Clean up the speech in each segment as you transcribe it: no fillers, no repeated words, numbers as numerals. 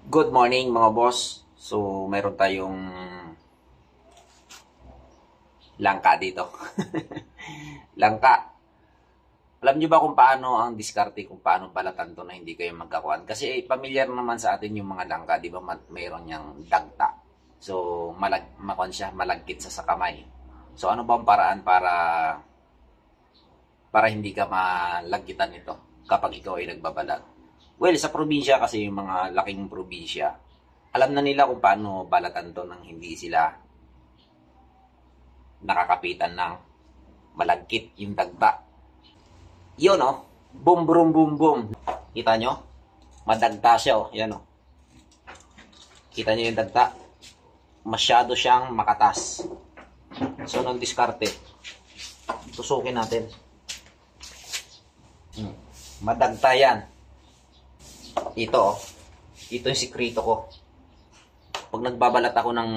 Good morning mga boss. So, mayroon tayong langka dito. Langka. Alam nyo ba kung paano ang diskarte, kung paano balatan to na hindi kayo magkakuan? Kasi familiar naman sa atin yung mga langka, di ba mayroon niyang dagta. So, malagkit sa kamay. So, ano ba ang paraan para hindi ka malagkitan nito kapag ikaw ay nagbabalat? Well, sa probinsya kasi, yung mga laking probinsya, alam na nila kung paano balatan to nang hindi sila nakakapitan ng malagkit yung dagta. Yun oh, boom boom boom boom. Kita nyo? Madagta siya oh, yan oh. Kita nyo yung dagta? Masyado siyang makatas. So, nang diskarte, tusukin natin. Madagta yan. Ito oh. Ito yung sikrito ko. Pag nagbabalat ako ng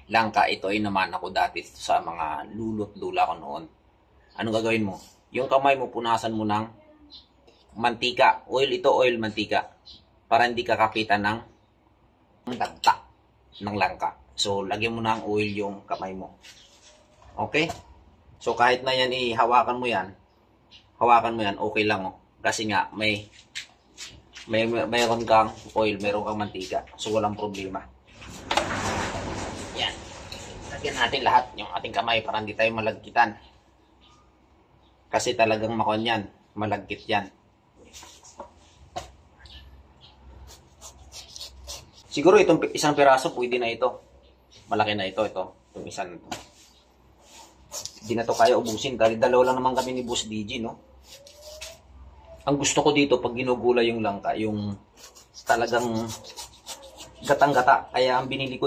langka, ito ay naman ako dati sa mga lulot lula ko noon. Anong gagawin mo? Yung kamay mo, punasan mo ng mantika. Oil ito, oil, mantika. Para hindi kakapitan ng dagta ng langka. So, lagyan mo ng oil yung kamay mo. Okay? So, kahit na yan, hawakan mo yan, okay lang oh. Kasi nga, mayroon kang oil, mayroon kang mantika. So, walang problema. Yan. Lagyan natin lahat yung ating kamay para hindi tayo malagkitan. Kasi talagang makon yan. Malagkit yan. Siguro itong isang piraso, pwede na ito. Malaki na ito. Itong isa na ito. Hindi na ito kaya ubusin. Dahil dalawa lang naman kami ni Boss DG, no? Ang gusto ko dito, pag ginugula yung langka, yung talagang gatang-gata. Kaya ang binili ko,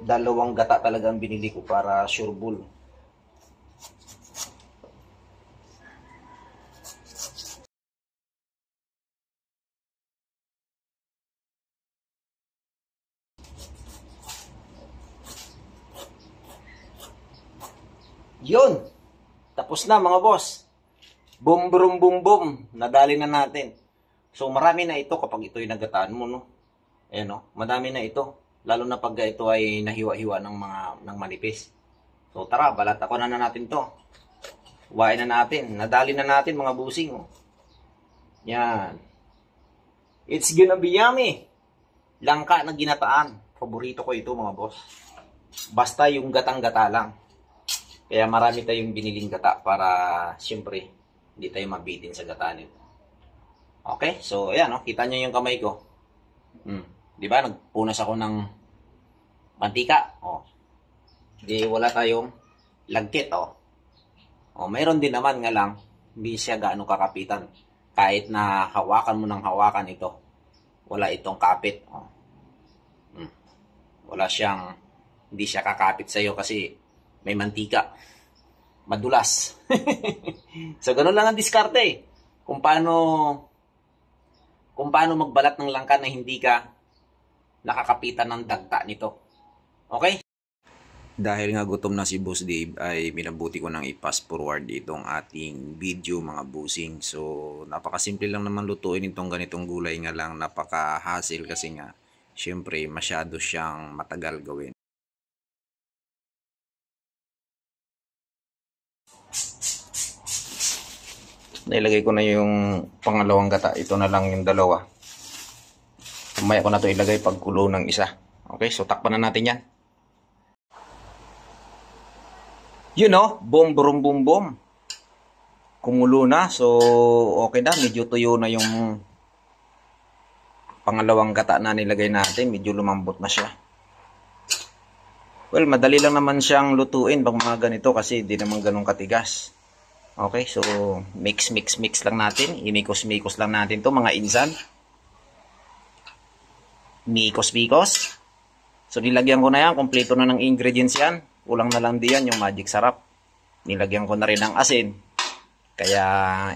dalawang gata talaga ang binili ko para sure bull. Yun! Tapos na mga boss. Boom, boom, boom, boom. Nadali na natin. So marami na ito kapag ito'y nagataan mo, no? Ayan, no? Madami na ito. Lalo na pag ito ay nahiwa-hiwa ng manipis. So tara, balatakan na natin to. Huwain na natin. Nadali na natin mga busing. Oh. Yan. It's gonna be yummy. Langka na ginataan. Paborito ko ito mga boss. Basta yung gatang-gata lang. Kaya marami tayong biniling gata para siyempre hindi tayo mabitin sa gata nito. Okay? So ayan, oh, kita nyo yung kamay ko. Di ba? Nagpunas ako ng mantika. Oh. Di wala tayong lagkit. Oh. Oh, mayroon din naman nga lang, hindi siya gaano kakapitan. Kahit na hawakan mo ng hawakan ito, wala itong kapit. Oh. Hindi siya kakapit sa'yo kasi may mantika. Madulas. So, ganun lang ang diskarte. Kung paano magbalat ng langka na hindi ka nakakapitan ng dagta nito. Okay? Dahil nga gutom na si Boss Dave, ay minabuti ko nang i-fast forward itong ating video mga busing. So, napakasimple lang naman lutuin itong ganitong gulay nga lang. Napaka-hassle kasi nga, syempre, masyado siyang matagal gawin. Nailagay ko na yung pangalawang gata. Ito na lang yung dalawa. Umaya ko na ito ilagay pagkulo ng isa. Okay, so takpan na natin yan. You know, boom, boom, boom, boom. Kumulo na. So, okay na. Medyo tuyo na yung pangalawang gata na nilagay natin. Medyo lumambot na siya. Well, madali lang naman siyang lutuin pag mga ganito kasi di naman ganun katigas. Okay, so mix lang natin. Imikos-mikos lang natin to mga insan. Mikos-mikos. So nilagyan ko na yan. Kompleto na ng ingredients yan. Kulang na lang diyan yung magic sarap. Nilagyan ko na rin ng asin. Kaya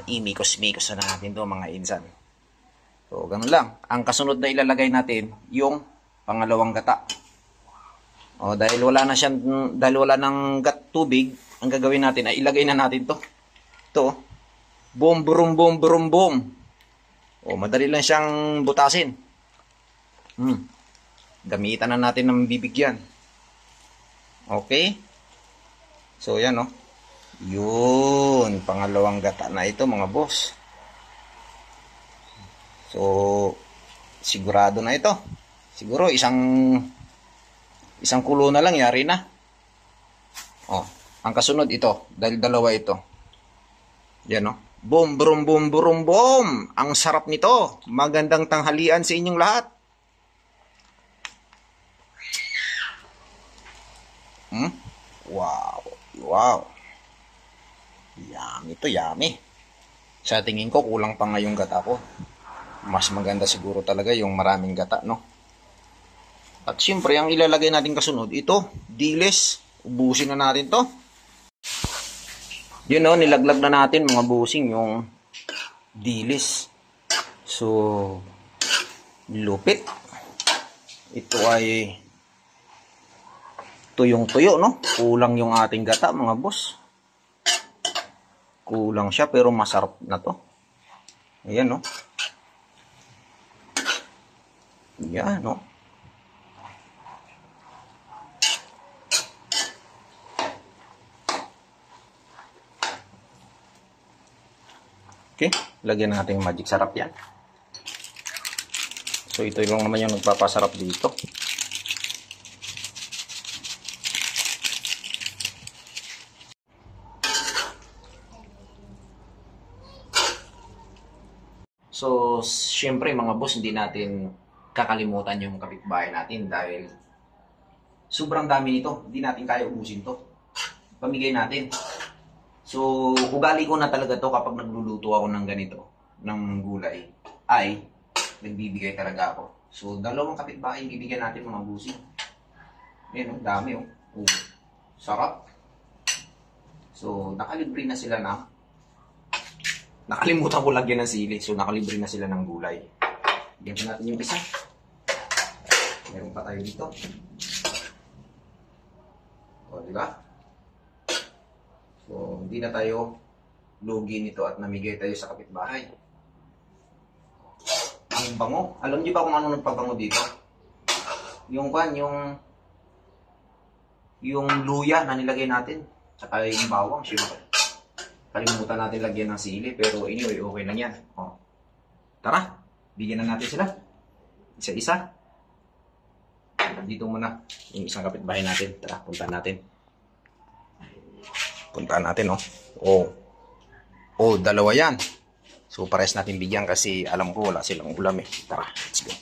imikos-mikos na natin to mga insan. So ganun lang. Ang kasunod na ilalagay natin yung pangalawang gata. O dahil wala ng tubig, ang gagawin natin ay ilagay na natin to. Ito. Boom, boom, boom, boom, boom. O, madali lang siyang butasin. Gamitan na natin ng bibigyan. Okay? So, yan, no? Yun. Pangalawang gata na ito, mga boss. So, sigurado na ito. Siguro, isang kulo na lang, yari na. O, ang kasunod ito. Dahil dalawa ito. Yan, no? Boom, boom, boom, boom, boom. Ang sarap nito. Magandang tanghalian sa inyong lahat. Wow. Wow. Yummy to, yummy. Sa tingin ko, kulang pa nga yung gata ko. Mas maganda siguro talaga yung maraming gata, no? At siyempre, ang ilalagay natin kasunod, ito, dilis. Ubusin na natin to. Yun, no, nilaglag na natin, mga busing, yung dilis. So, lupit. Ito ay tuyong-tuyo, no? Kulang yung ating gata, mga boss. Kulang siya, pero masarap na to. Ayan, no? Ayan, no? Okay, lagyan natin yung magic sarap yan. So, ito lang naman yung nagpapasarap dito. So, syempre mga boss, hindi natin kakalimutan yung kapitbahay natin dahil sobrang dami nito. Hindi natin kaya ubusin to. Pamigay natin. So, ugali ko na talaga to kapag nagluluto ako ng ganito, ng gulay, ay nagbibigay talaga ako. So, dalawang kapitbahay yung bibigyan natin, mga busing. Ayan, dami, oh. Sarap. So, nakalibre na sila na. Nakalimutan ko lagyan ng sili. So, nakalibre na sila ng gulay. Bigyan natin yung isa. Meron pa tayo dito. O, diba? So, hindi na tayo lugi nito at namigay tayo sa kapitbahay. Ang bango. Alam niyo ba kung ano nagpabango dito? Yung luya na nilagay natin. Tsaka yung bawang, syempre. Kalimutan natin lagyan ng sili, pero anyway, okay lang yan. O. Tara, bigyan na natin sila. Isa-isa. Dito muna yung isang kapitbahay natin. Tara, punta natin. Puntaan natin, oh. Oh, dalawa yan. So, pares natin bigyan kasi alam ko wala silang ulam eh. Tara, let's go.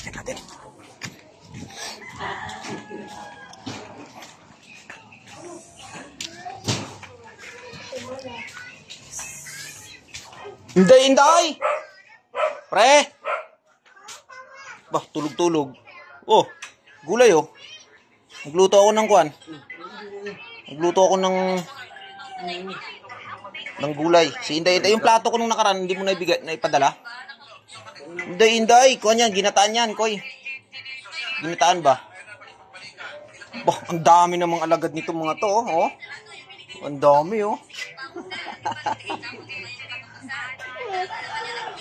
Yan natin. Inday! Pre! Bah, tulog-tulog. Oh, gulay oh. Nagluto ako ng kuan. Nagluto ako ng gulay. Si Inday, yung plato ko nung nakaraan, hindi mo naipadala? Inday, kuan yan, ginataan yan, koy. Ginataan ba? Bah, ang dami namang alagad nito mga to, oh. Ang dami, oh.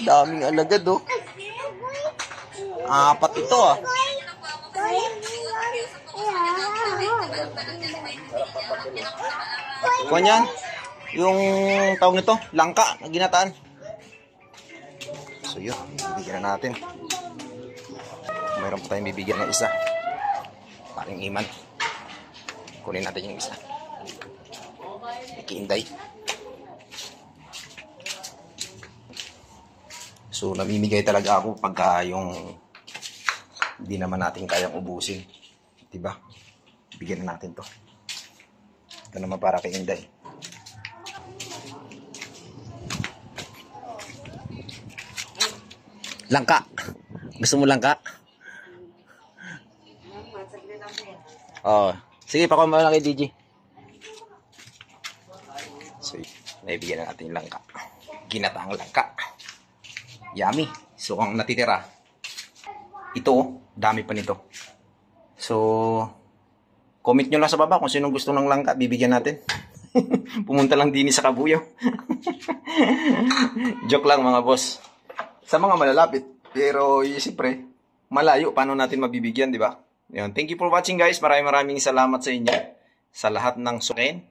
Daming alagad, oh. Apat ito, ah. Kuwan yan. Yung tawag nito, langka na ginataan. So yun, bibigyan na natin. Mayroon pa tayong bibigyan ng isa. Paring Iman. Kunin natin yung isa. Ikiinday. So, namimigay talaga ako pagka yung hindi naman natin kayang ubusin. Diba? Bigyan na natin to. Ito naman para kay Inday. Langka. Gusto mo langka? Oh, sige, pakuha mo lang kay DJ. So, naibigyan na natin yung langka. Ginataang langka. Yummy. So, ang natitira, ito, dami pa nito. So, comment nyo lang sa baba kung sinong gusto ng langka, bibigyan natin. Pumunta lang din sa Kabuyaw. Joke lang mga boss. Sa mga malalapit. Pero siyempre, malayo, paano natin mabibigyan, di ba? Yun. Thank you for watching guys. Maraming salamat sa inyo. Sa lahat ng sukin.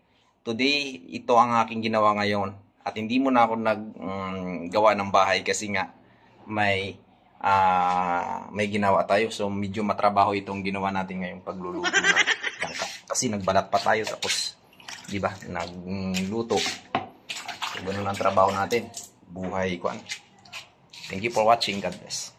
Today, ito ang aking ginawa ngayon. At hindi mo na ako naggawa ng bahay kasi nga may ginawa tayo. So, medyo matrabaho itong ginawa natin ngayong pagluluto ng langka. Kasi nagbalat pa tayo tapos, di ba, nagluto. So, ganun ang trabaho natin. Buhay ko. Thank you for watching. God bless.